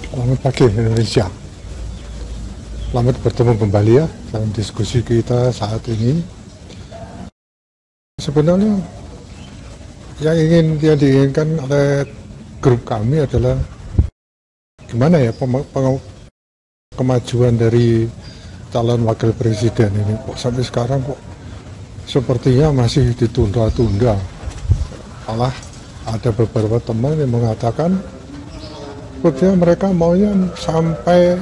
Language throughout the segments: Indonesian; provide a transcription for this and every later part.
Selamat pagi Indonesia. Selamat bertemu kembali ya dalam diskusi kita saat ini. Sebenarnya yang diinginkan oleh grup kami adalah gimana ya kemajuan dari calon wakil presiden ini kok sampai sekarang kok sepertinya masih ditunda-tunda. Malah ada beberapa teman yang mengatakan sepertinya mereka maunya sampai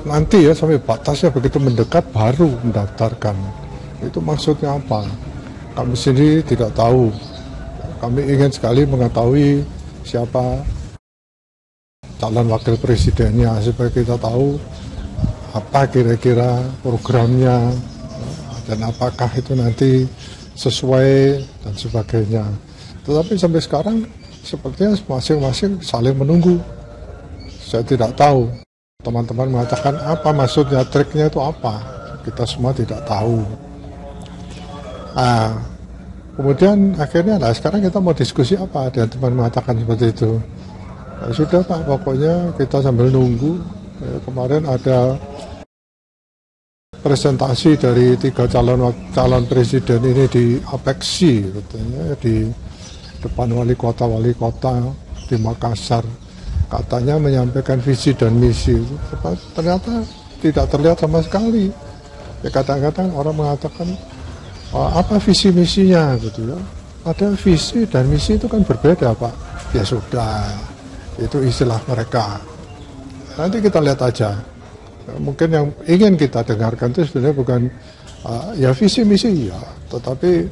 nanti ya, sampai batasnya begitu mendekat baru mendaftarkan. Itu maksudnya apa? Kami sendiri tidak tahu. Kami ingin sekali mengetahui siapa calon wakil presidennya supaya kita tahu apa kira-kira programnya dan apakah itu nanti sesuai dan sebagainya. Tetapi sampai sekarang sepertinya masing-masing saling menunggu. Saya tidak tahu. Teman-teman mengatakan apa maksudnya, triknya itu apa. Kita semua tidak tahu. Nah, kemudian akhirnya sekarang kita mau diskusi apa. Dan teman mengatakan seperti itu. Nah, sudah Pak, pokoknya kita sambil nunggu. Kemarin ada presentasi dari 3 calon presiden ini di Apeksi, katanya di depan wali kota di Makassar, katanya menyampaikan visi dan misi. Ternyata tidak terlihat sama sekali. Ya, kadang-kadang orang mengatakan apa visi misinya gitu ya. Ada visi dan misi itu kan berbeda Pak. Ya sudah, itu istilah mereka. Nanti kita lihat aja. Mungkin yang ingin kita dengarkan itu sebenarnya bukan ya visi misi ya, tetapi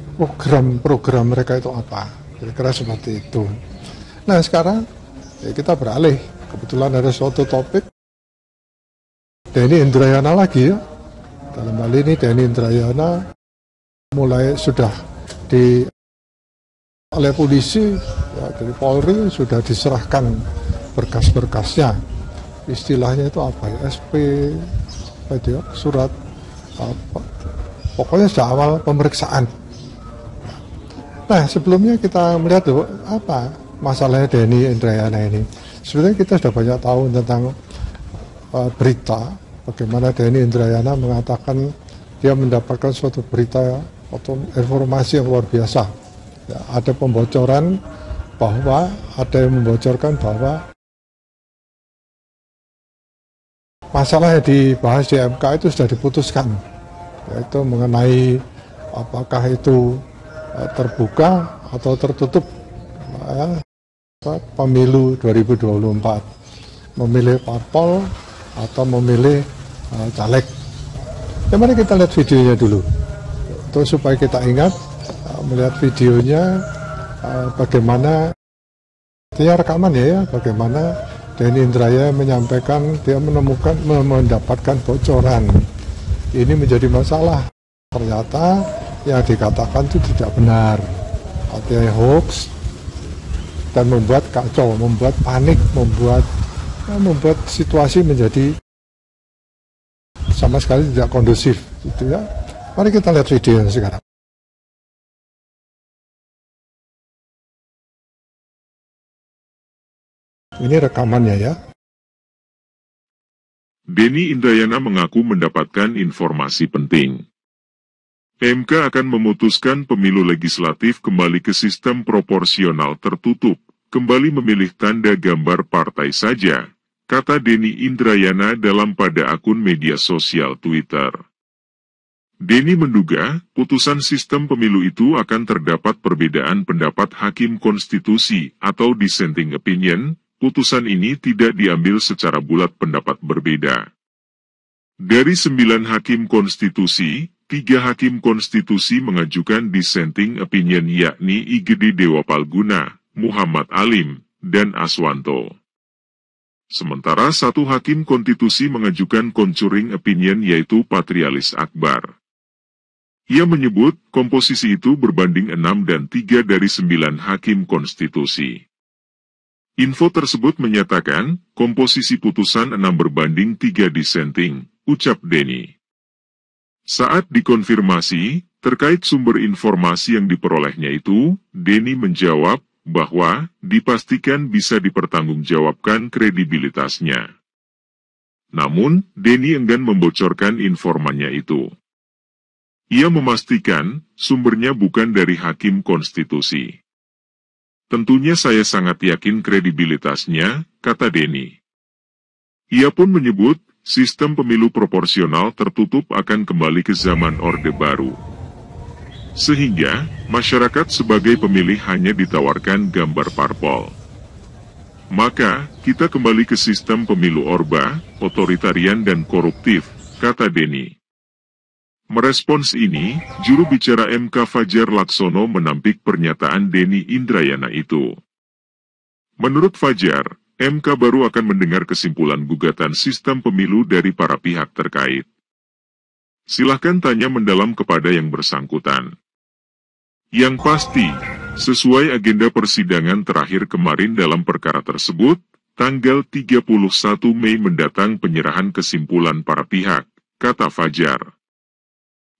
program mereka itu apa. Kira-kira seperti itu. Nah sekarang ya kita beralih. Kebetulan ada suatu topik Denny Indrayana lagi ya. Dalam hal ini Denny Indrayana mulai sudah oleh polisi ya, dari Polri sudah diserahkan berkas-berkasnya. Istilahnya itu apa ya? SP itu ya, surat apa? Pokoknya sejak awal pemeriksaan. Nah sebelumnya kita melihat tuh apa masalahnya Denny Indrayana ini. Sebenarnya kita sudah banyak tahu tentang berita bagaimana Denny Indrayana mengatakan dia mendapatkan suatu berita atau informasi yang luar biasa. Ya, ada pembocoran bahwa ada yang membocorkan bahwa masalah yang dibahas di MK itu sudah diputuskan, yaitu mengenai apakah itu terbuka atau tertutup pemilu 2024, memilih parpol atau memilih caleg. Ya, mari kita lihat videonya dulu, terus supaya kita ingat melihat videonya bagaimana dia rekaman ya, bagaimana Denny Indrayana menyampaikan dia mendapatkan bocoran. Ini menjadi masalah. Ternyata yang dikatakan itu tidak benar, artinya hoax dan membuat kacau, membuat panik, membuat situasi menjadi sama sekali tidak kondusif, gitu ya. Mari kita lihat videonya sekarang. Ini rekamannya ya. Denny Indrayana mengaku mendapatkan informasi penting. MK akan memutuskan pemilu legislatif kembali ke sistem proporsional tertutup, kembali memilih tanda gambar partai saja, kata Denny Indrayana pada akun media sosial Twitter. Denny menduga, putusan sistem pemilu itu akan terdapat perbedaan pendapat hakim konstitusi atau dissenting opinion. Putusan ini tidak diambil secara bulat pendapat berbeda. Dari 9 hakim konstitusi, 3 hakim konstitusi mengajukan dissenting opinion yakni Igede Dewa Palguna, Muhammad Alim, dan Aswanto. Sementara 1 hakim konstitusi mengajukan concurring opinion yaitu Patrialis Akbar. Ia menyebut komposisi itu berbanding 6 dan 3 dari 9 hakim konstitusi. Info tersebut menyatakan, komposisi putusan 6 berbanding 3 dissenting, ucap Denny. Saat dikonfirmasi, terkait sumber informasi yang diperolehnya itu, Denny menjawab, bahwa dipastikan bisa dipertanggungjawabkan kredibilitasnya. Namun, Denny enggan membocorkan informannya itu. Ia memastikan sumbernya bukan dari hakim konstitusi. Tentunya saya sangat yakin kredibilitasnya, kata Denny. Ia pun menyebut sistem pemilu proporsional tertutup akan kembali ke zaman Orde Baru. Sehingga, masyarakat sebagai pemilih hanya ditawarkan gambar parpol. Maka, kita kembali ke sistem pemilu Orba, otoritarian dan koruptif, kata Denny. Merespons ini, juru bicara MK Fajar Laksono menampik pernyataan Denny Indrayana itu. Menurut Fajar, MK baru akan mendengar kesimpulan gugatan sistem pemilu dari para pihak terkait. Silahkan tanya mendalam kepada yang bersangkutan. Yang pasti, sesuai agenda persidangan terakhir kemarin dalam perkara tersebut, tanggal 31 Mei mendatang penyerahan kesimpulan para pihak, kata Fajar.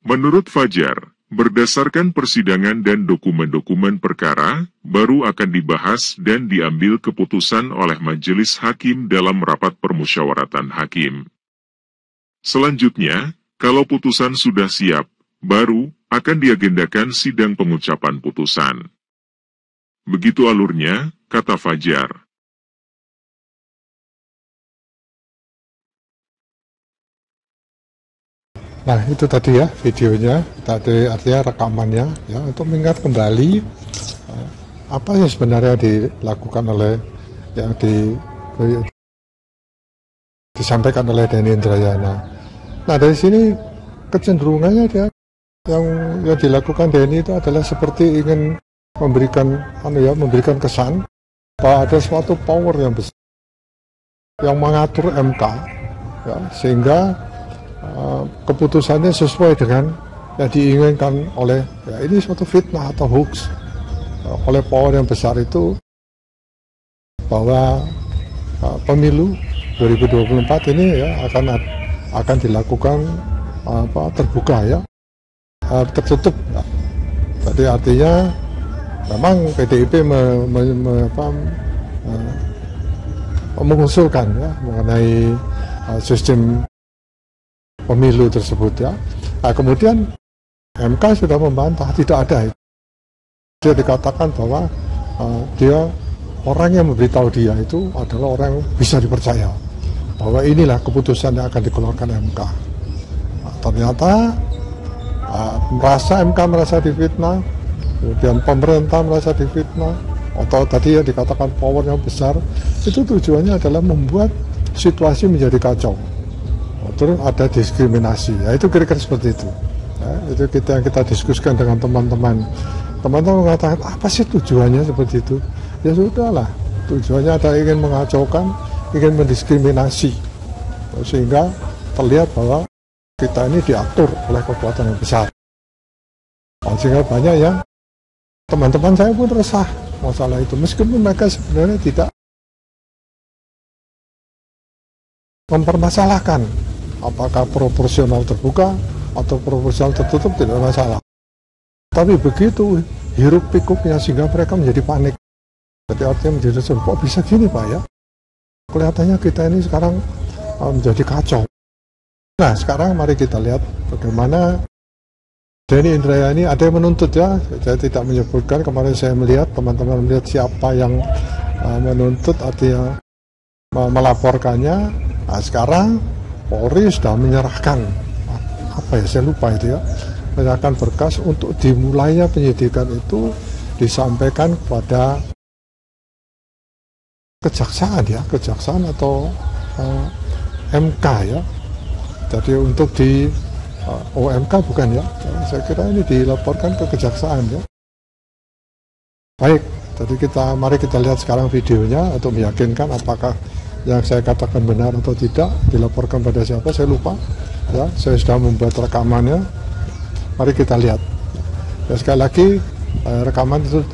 Menurut Fajar, berdasarkan persidangan dan dokumen-dokumen perkara, baru akan dibahas dan diambil keputusan oleh majelis hakim dalam rapat permusyawaratan hakim. Selanjutnya, kalau putusan sudah siap, baru akan diagendakan sidang pengucapan putusan. Begitu alurnya, kata Fajar. Nah, itu tadi ya videonya, tadi artinya rekamannya ya untuk mengingat kembali apa yang sebenarnya dilakukan oleh yang disampaikan oleh Denny Indrayana. Nah, dari sini kecenderungannya dia yang dilakukan Denny itu adalah seperti ingin memberikan kesan bahwa ada suatu power yang besar yang mengatur MK ya, sehingga keputusannya sesuai dengan yang diinginkan oleh ya, ini suatu fitnah atau hoax oleh power yang besar itu bahwa pemilu 2024 ini ya akan dilakukan terbuka ya tertutup ya. Jadi artinya memang PDIP mengusulkan ya mengenai sistem pemilu tersebut ya. Nah, kemudian MK sudah membantah tidak ada. Dia dikatakan bahwa dia orang yang memberitahu dia itu adalah orang yang bisa dipercaya bahwa inilah keputusan yang akan dikeluarkan MK. Nah, ternyata MK merasa difitnah, kemudian pemerintah merasa difitnah, atau tadi ya dikatakan power yang besar, itu tujuannya adalah membuat situasi menjadi kacau. Terus ada diskriminasi, ya itu kira-kira seperti itu. Ya, itu yang kita diskusikan dengan teman-teman. Teman-teman mengatakan apa sih tujuannya seperti itu? Ya sudahlah, tujuannya adalah ingin mengacaukan, ingin mendiskriminasi, sehingga terlihat bahwa kita ini diatur oleh kekuatan yang besar. Sehingga banyak yang teman-teman saya pun resah masalah itu, meskipun mereka sebenarnya tidak mempermasalahkan apakah proporsional terbuka atau proporsional tertutup tidak masalah. Tapi begitu hiruk pikuknya sehingga mereka menjadi panik. Jadi artinya menjadi kok bisa gini Pak ya? Kelihatannya kita ini sekarang menjadi kacau. Nah sekarang mari kita lihat bagaimana Denny Indrayana ada yang menuntut ya. Saya tidak menyebutkan, kemarin saya melihat teman-teman melihat siapa yang menuntut artinya melaporkannya. Nah sekarang Polri sudah menyerahkan saya lupa itu ya, menyerahkan berkas untuk dimulainya penyidikan itu disampaikan kepada kejaksaan atau MK ya. Jadi untuk di OMK bukan ya, saya kira ini dilaporkan ke kejaksaan ya. Baik, jadi mari kita lihat sekarang videonya untuk meyakinkan apakah yang saya katakan benar atau tidak, dilaporkan pada siapa, saya lupa ya, saya sudah membuat rekamannya, mari kita lihat ya, sekali lagi rekaman itu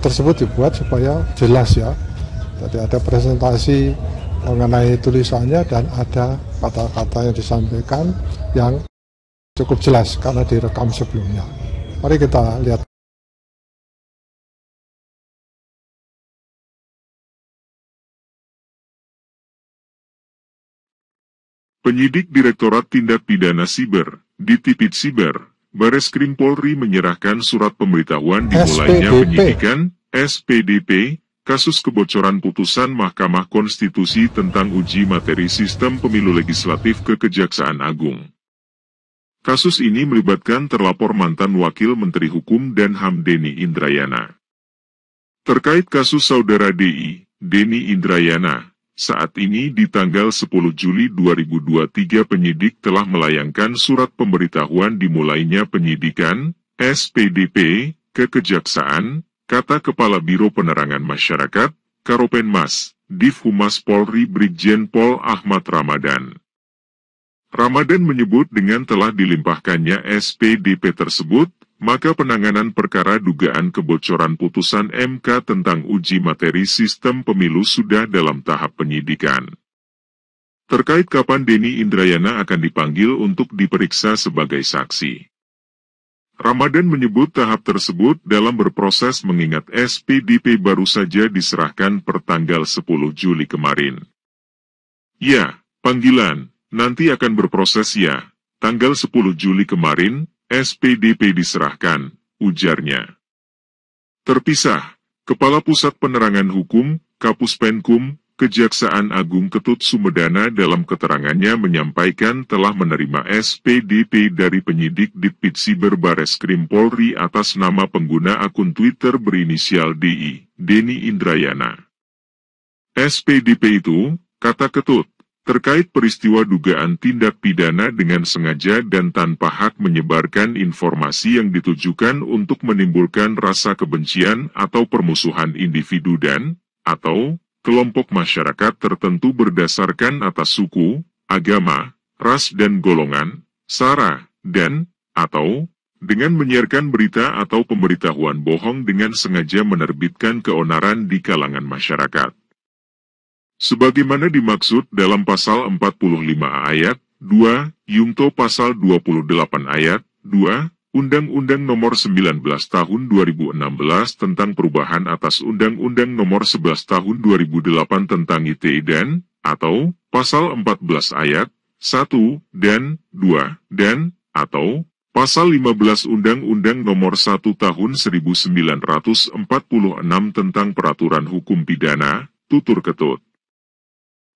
tersebut dibuat supaya jelas ya, jadi ada presentasi mengenai tulisannya dan ada kata-kata yang disampaikan yang cukup jelas karena direkam sebelumnya. Mari kita lihat. Penyidik Direktorat Tindak Pidana Siber, Ditipid Siber, Bareskrim Polri menyerahkan surat pemberitahuan dimulainya penyidikan, SPDP, kasus kebocoran putusan Mahkamah Konstitusi tentang uji materi sistem pemilu legislatif ke Kejaksaan Agung. Kasus ini melibatkan terlapor mantan Wakil Menteri Hukum dan HAM Denny Indrayana. Terkait kasus saudara DI, Denny Indrayana, saat ini di tanggal 10 Juli 2023 penyidik telah melayangkan surat pemberitahuan dimulainya penyidikan, SPDP, ke Kejaksaan, kata Kepala Biro Penerangan Masyarakat, Karopenmas, Div Humas Polri Brigjen Pol Ahmad Ramadan. Ramadan menyebut dengan telah dilimpahkannya SPDP tersebut, maka penanganan perkara dugaan kebocoran putusan MK tentang uji materi sistem pemilu sudah dalam tahap penyidikan. Terkait kapan Denny Indrayana akan dipanggil untuk diperiksa sebagai saksi, Ramadan menyebut tahap tersebut dalam berproses mengingat SPDP baru saja diserahkan per tanggal 10 Juli kemarin. Ya, panggilan, nanti akan berproses ya, tanggal 10 Juli kemarin, SPDP diserahkan, ujarnya. Terpisah, Kepala Pusat Penerangan Hukum, Kapus Penkum, Kejaksaan Agung Ketut Sumedana dalam keterangannya menyampaikan telah menerima SPDP dari penyidik Ditpid Siber Bareskrim Polri atas nama pengguna akun Twitter berinisial DI, Denny Indrayana. SPDP itu, kata Ketut, terkait peristiwa dugaan tindak pidana dengan sengaja dan tanpa hak menyebarkan informasi yang ditujukan untuk menimbulkan rasa kebencian atau permusuhan individu dan, atau, kelompok masyarakat tertentu berdasarkan atas suku, agama, ras dan golongan, sara, dan, atau, dengan menyiarkan berita atau pemberitahuan bohong dengan sengaja menerbitkan keonaran di kalangan masyarakat. Sebagaimana dimaksud dalam pasal 45 ayat 2, Yungto pasal 28 ayat 2, Undang-Undang Nomor 19 Tahun 2016 tentang perubahan atas Undang-Undang Nomor 11 Tahun 2008 tentang ITE dan, atau, pasal 14 ayat 1 dan 2 dan, atau, pasal 15 Undang-Undang Nomor 1 Tahun 1946 tentang Peraturan Hukum Pidana, tutur Ketut.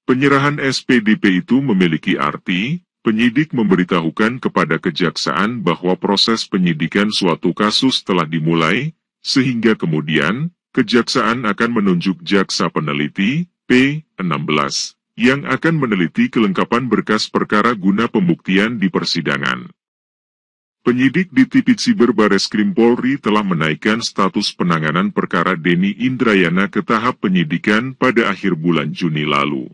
Penyerahan SPDP itu memiliki arti, penyidik memberitahukan kepada kejaksaan bahwa proses penyidikan suatu kasus telah dimulai, sehingga kemudian, kejaksaan akan menunjuk jaksa peneliti, P16, yang akan meneliti kelengkapan berkas perkara guna pembuktian di persidangan. Penyidik Ditipid Siber Bareskrim Polri telah menaikkan status penanganan perkara Denny Indrayana ke tahap penyidikan pada akhir bulan Juni lalu.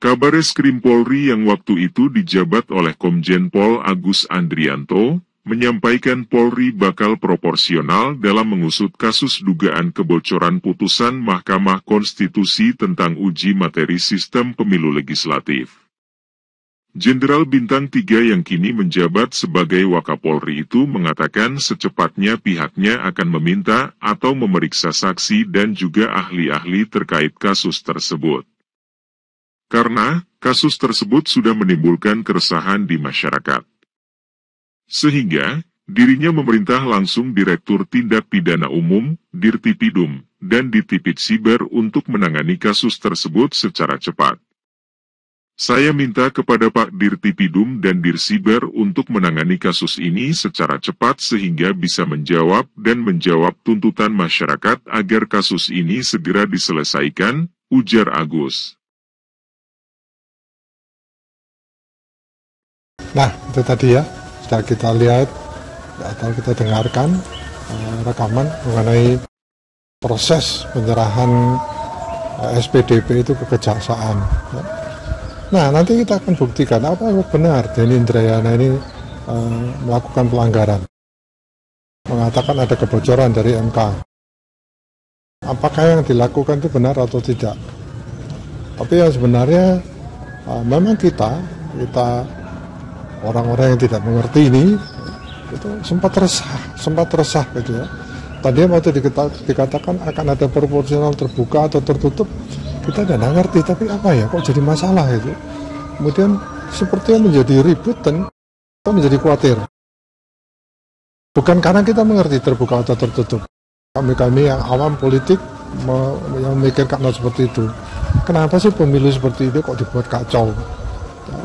Kabareskrim Polri yang waktu itu dijabat oleh Komjen Pol Agus Andrianto, menyampaikan Polri bakal proporsional dalam mengusut kasus dugaan kebocoran putusan Mahkamah Konstitusi tentang uji materi sistem pemilu legislatif. Jenderal Bintang 3 yang kini menjabat sebagai Wakapolri itu mengatakan secepatnya pihaknya akan meminta atau memeriksa saksi dan juga ahli-ahli terkait kasus tersebut. Karena, kasus tersebut sudah menimbulkan keresahan di masyarakat. Sehingga, dirinya memerintah langsung Direktur Tindak Pidana Umum, Dirtipidum, dan Ditipid Siber untuk menangani kasus tersebut secara cepat. Saya minta kepada Pak Dirtipidum dan Dirsiber untuk menangani kasus ini secara cepat sehingga bisa menjawab tuntutan masyarakat agar kasus ini segera diselesaikan, ujar Agus. Nah, itu tadi ya, sudah kita lihat atau kita dengarkan rekaman mengenai proses penyerahan SPDP itu ke kejaksaan. Nah, nanti kita akan buktikan apa benar Denny Indrayana ini melakukan pelanggaran. Mengatakan ada kebocoran dari MK. Apakah yang dilakukan itu benar atau tidak? Tapi yang sebenarnya memang kita orang-orang yang tidak mengerti ini itu sempat resah gitu ya. Tadi waktu dikatakan akan ada proporsional terbuka atau tertutup, kita tidak ngerti, tapi apa ya kok jadi masalah itu. Kemudian sepertinya menjadi ribut dan kita menjadi khawatir. Bukan karena kita mengerti terbuka atau tertutup. Kami yang awam politik yang memikirkan hal seperti itu. Kenapa sih pemilu seperti itu kok dibuat kacau?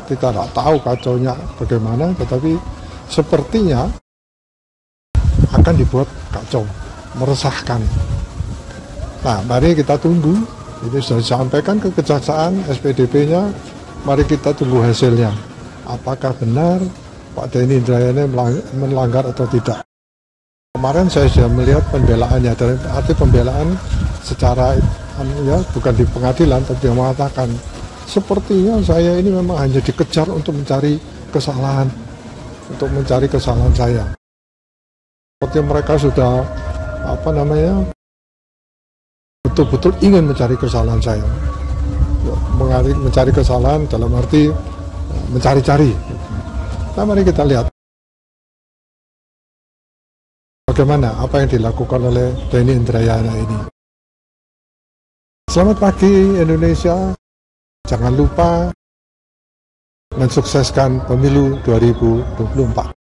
Kita tidak tahu kacaunya bagaimana, tetapi sepertinya akan dibuat kacau, meresahkan. Nah, mari kita tunggu. Ini sudah disampaikan ke Kejaksaan, SPDP-nya. Mari kita tunggu hasilnya. Apakah benar Pak Denny Indrayana melanggar atau tidak? Kemarin saya sudah melihat pembelaannya, dari arti pembelaan secara ya bukan di pengadilan, tapi dia mengatakan sepertinya saya ini memang hanya dikejar untuk mencari kesalahan saya. Seperti mereka sudah betul-betul ingin mencari kesalahan saya. Mencari kesalahan dalam arti mencari-cari. Nah, mari kita lihat bagaimana apa yang dilakukan oleh Denny Indrayana ini. Selamat pagi Indonesia. Jangan lupa mensukseskan pemilu 2024.